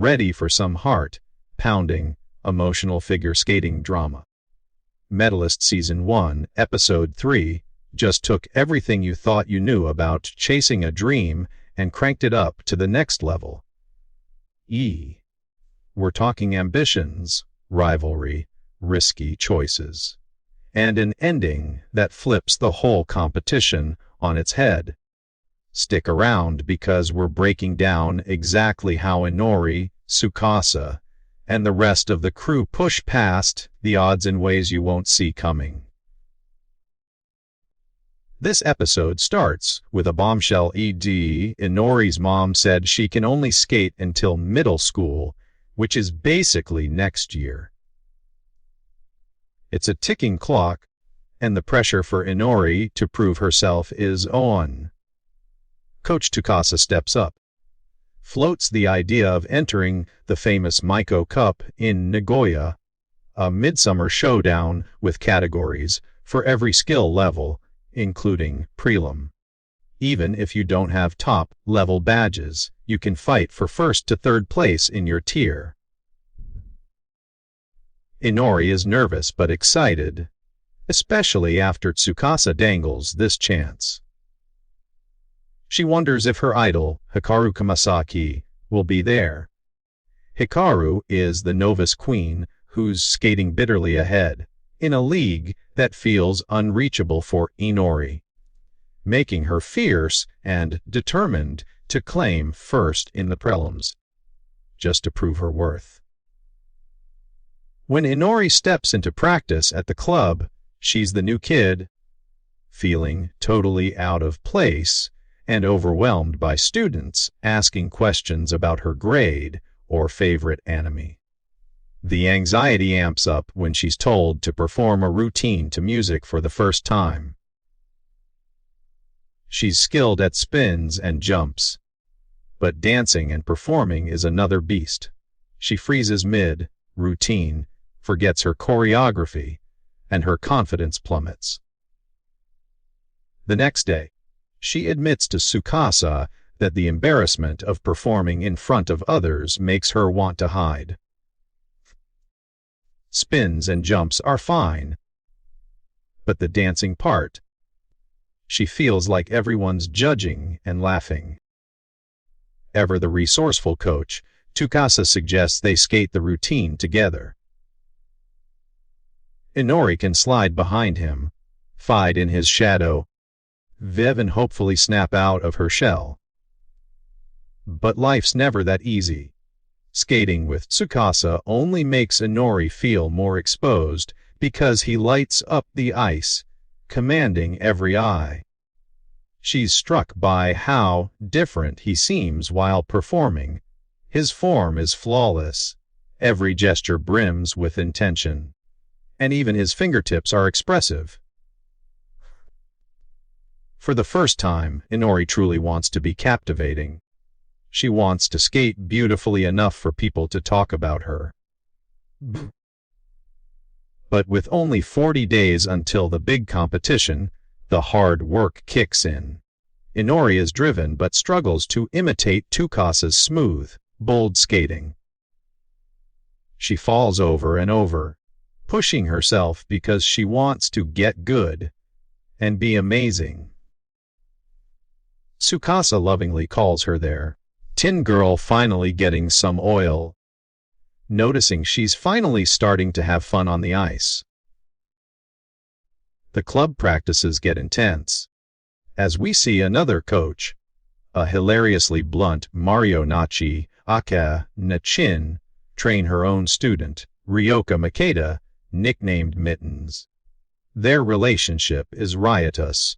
ready for some heart-pounding, emotional figure skating drama. Medalist Season 1, Episode 3 just took everything you thought you knew about chasing a dream and cranked it up to the next level. We're talking ambitions, rivalry, risky choices, and an ending that flips the whole competition on its head. Stick around because we're breaking down exactly how Inori, Tsukasa, and the rest of the crew push past the odds in ways you won't see coming. This episode starts with a bombshell. Inori's mom said she can only skate until middle school, which is basically next year. It's a ticking clock, and the pressure for Inori to prove herself is on. Coach Tsukasa steps up, floats the idea of entering the famous Maiko Cup in Nagoya, a midsummer showdown with categories for every skill level, including prelim. Even if you don't have top-level badges, you can fight for first to third place in your tier. Inori is nervous but excited, especially after Tsukasa dangles this chance. She wonders if her idol, Hikaru Kumasaki, will be there. Hikaru is the novice queen who's skating bitterly ahead, in a league that feels unreachable for Inori, making her fierce and determined to claim first in the prelims, just to prove her worth. When Inori steps into practice at the club, she's the new kid, feeling totally out of place and overwhelmed by students asking questions about her grade or favorite anime. The anxiety amps up when she's told to perform a routine to music for the first time. She's skilled at spins and jumps, but dancing and performing is another beast. She freezes mid-routine, forgets her choreography, and her confidence plummets. The next day, she admits to Tsukasa that the embarrassment of performing in front of others makes her want to hide. Spins and jumps are fine, but the dancing part, she feels like everyone's judging and laughing. Ever the resourceful coach, Tsukasa suggests they skate the routine together. Inori can slide behind him, fight in his shadow, and hopefully snap out of her shell. But life's never that easy. Skating with Tsukasa only makes Inori feel more exposed because he lights up the ice, commanding every eye. She's struck by how different he seems while performing. His form is flawless, every gesture brims with intention, and even his fingertips are expressive. For the first time, Inori truly wants to be captivating. She wants to skate beautifully enough for people to talk about her. But with only 40 days until the big competition, the hard work kicks in. Inori is driven but struggles to imitate Tsukasa's smooth, bold skating. She falls over and over, pushing herself because she wants to get good and be amazing. Tsukasa lovingly calls her their tin girl, finally getting some oil, noticing she's finally starting to have fun on the ice. The club practices get intense, as we see another coach, a hilariously blunt Marionachi Aka Nachin, train her own student, Ryoka Makeda, nicknamed Mittens. Their relationship is riotous,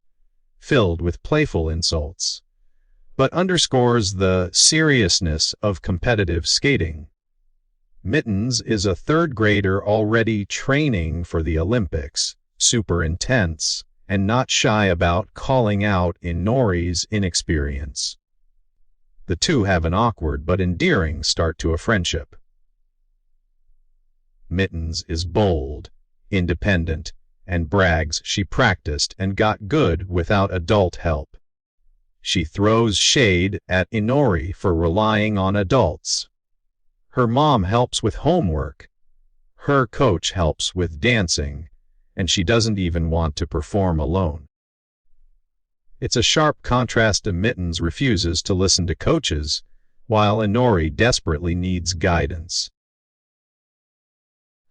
filled with playful insults, but underscores the seriousness of competitive skating. Mittens is a third grader already training for the Olympics, super intense, and not shy about calling out Inori's inexperience. The two have an awkward but endearing start to a friendship. Mittens is bold, independent, and brags she practiced and got good without adult help. She throws shade at Inori for relying on adults. Her mom helps with homework. Her coach helps with dancing, and she doesn't even want to perform alone. It's a sharp contrast to Mittens refuses to listen to coaches, while Inori desperately needs guidance.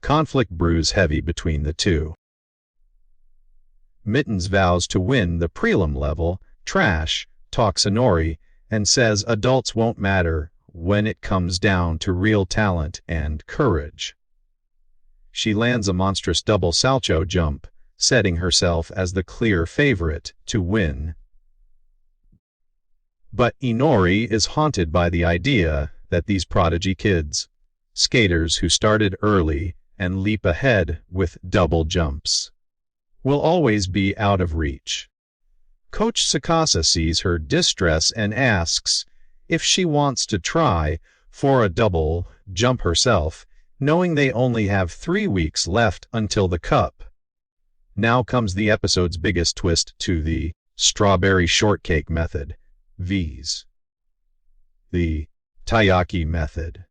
Conflict brews heavy between the two. Mittens vows to win the prelim level, trash talks Inori, and says adults won't matter when it comes down to real talent and courage. She lands a monstrous double salcho jump, setting herself as the clear favorite to win. But Inori is haunted by the idea that these prodigy kids, skaters who started early and leap ahead with double jumps, will always be out of reach. Coach Tsukasa sees her distress and asks if she wants to try for a double jump herself, knowing they only have 3 weeks left until the cup. Now comes the episode's biggest twist to the strawberry shortcake method, viz. the taiyaki method.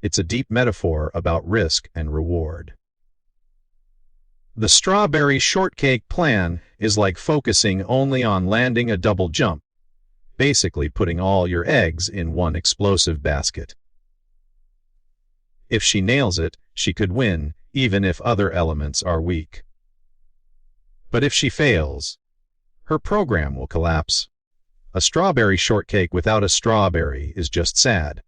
It's a deep metaphor about risk and reward. The strawberry shortcake plan is like focusing only on landing a double jump, basically putting all your eggs in one explosive basket. If she nails it, she could win, even if other elements are weak. But if she fails, her program will collapse. A strawberry shortcake without a strawberry is just sad.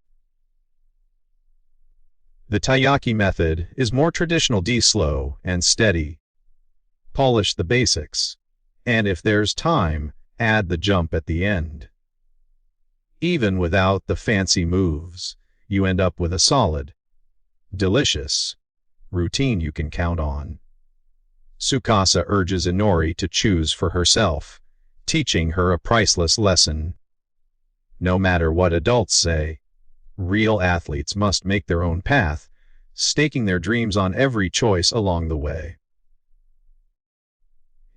The taiyaki method is more traditional, slow and steady. Polish the basics, and if there's time, add the jump at the end. Even without the fancy moves, you end up with a solid, delicious routine you can count on. Tsukasa urges Inori to choose for herself, teaching her a priceless lesson. No matter what adults say, real athletes must make their own path, staking their dreams on every choice along the way.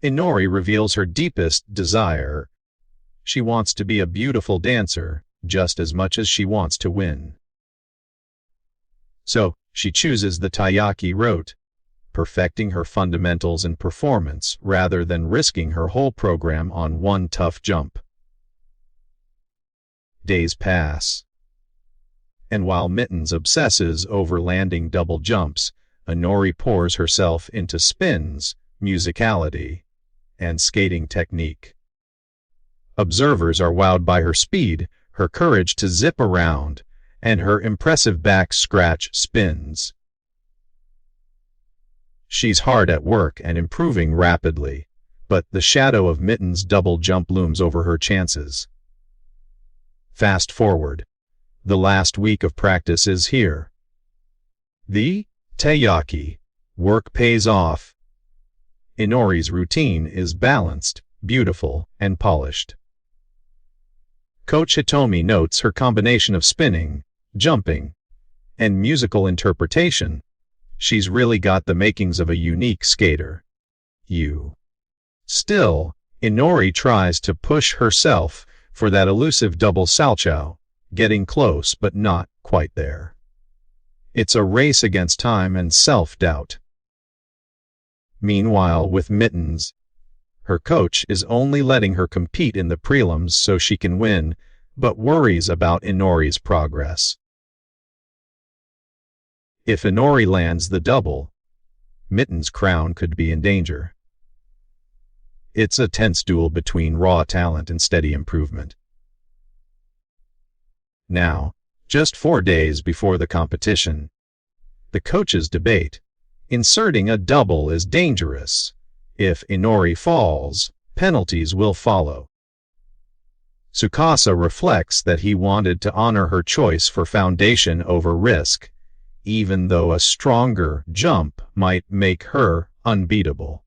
Inori reveals her deepest desire. She wants to be a beautiful dancer just as much as she wants to win. So, she chooses the taiyaki route, perfecting her fundamentals and performance rather than risking her whole program on one tough jump. Days pass, and while Mittens obsesses over landing double jumps, Inori pours herself into spins, musicality, and skating technique. Observers are wowed by her speed, her courage to zip around, and her impressive back scratch spins. She's hard at work and improving rapidly, but the shadow of Mittens' double jump looms over her chances. Fast forward. The last week of practice is here. The taiyaki work pays off. Inori's routine is balanced, beautiful, and polished. Coach Hitomi notes her combination of spinning, jumping, and musical interpretation. She's really got the makings of a unique skater. Still, Inori tries to push herself for that elusive double salchow, getting close but not quite there. It's a race against time and self-doubt. Meanwhile, with Mittens, her coach is only letting her compete in the prelims so she can win, but worries about Inori's progress. If Inori lands the double, Mittens' crown could be in danger. It's a tense duel between raw talent and steady improvement. Now, just 4 days before the competition, the coaches debate. Inserting a double is dangerous. If Inori falls, penalties will follow. Tsukasa reflects that he wanted to honor her choice for foundation over risk, even though a stronger jump might make her unbeatable.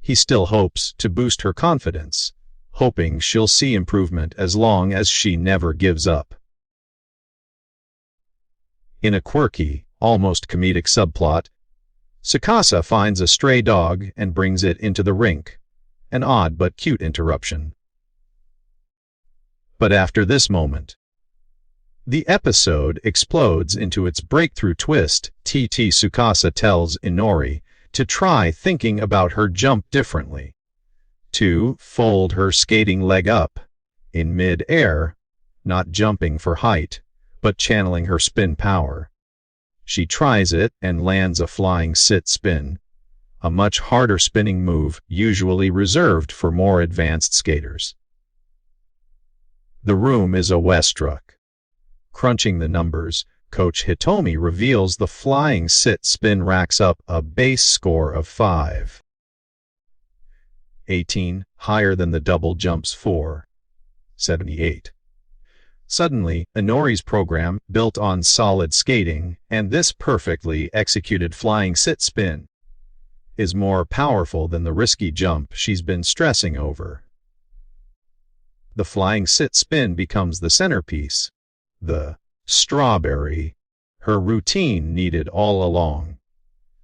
He still hopes to boost her confidence, hoping she'll see improvement as long as she never gives up. In a quirky, almost comedic subplot, Tsukasa finds a stray dog and brings it into the rink, an odd but cute interruption. But after this moment, The episode explodes into its breakthrough twist. TT Tsukasa tells Inori to try thinking about her jump differently, to fold her skating leg up in mid-air, not jumping for height, but channeling her spin power. She tries it and lands a flying sit spin, a much harder spinning move usually reserved for more advanced skaters. The room is awestruck. Crunching the numbers, Coach Hitomi reveals the flying sit spin racks up a base score of 518, higher than the double jumps 478. Suddenly, Inori's program, built on solid skating and this perfectly executed flying sit spin, is more powerful than the risky jump she's been stressing over. The flying sit spin becomes the centerpiece, the strawberry her routine needed all along.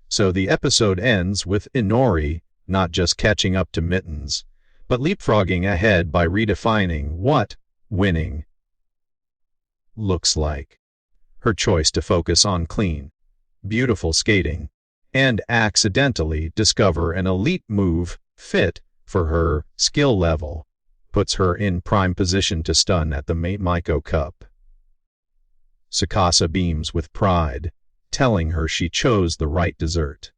So the episode ends with Inori not just catching up to Mittens, but leapfrogging ahead by redefining what winning looks like. Her choice to focus on clean, beautiful skating and accidentally discover an elite move fit for her skill level puts her in prime position to stun at the Maiko Cup. Tsukasa beams with pride, telling her she chose the right dessert.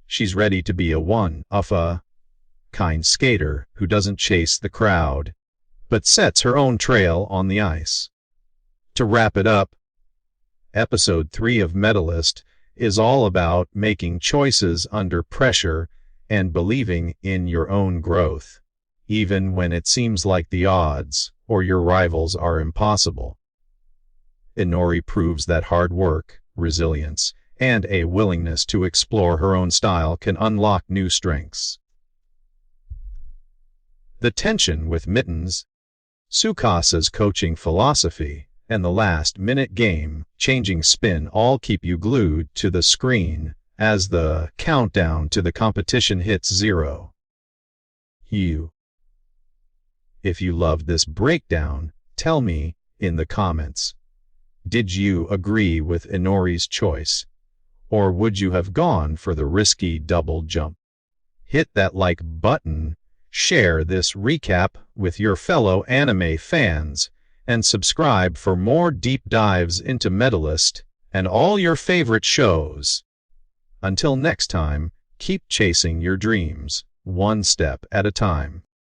She's ready to be a one-of-a-kind skater who doesn't chase the crowd, but sets her own trail on the ice. To wrap it up, Episode 3 of Medalist is all about making choices under pressure and believing in your own growth, even when it seems like the odds or your rivals are impossible. Inori proves that hard work, resilience, and a willingness to explore her own style can unlock new strengths. The tension with Mittens, Tsukasa's coaching philosophy, and the last-minute game-changing spin all keep you glued to the screen as the countdown to the competition hits 0. If you loved this breakdown, tell me in the comments. Did you agree with Inori's choice, or would you have gone for the risky double jump? Hit that like button, share this recap with your fellow anime fans, and subscribe for more deep dives into Medalist and all your favorite shows. Until next time, keep chasing your dreams, one step at a time.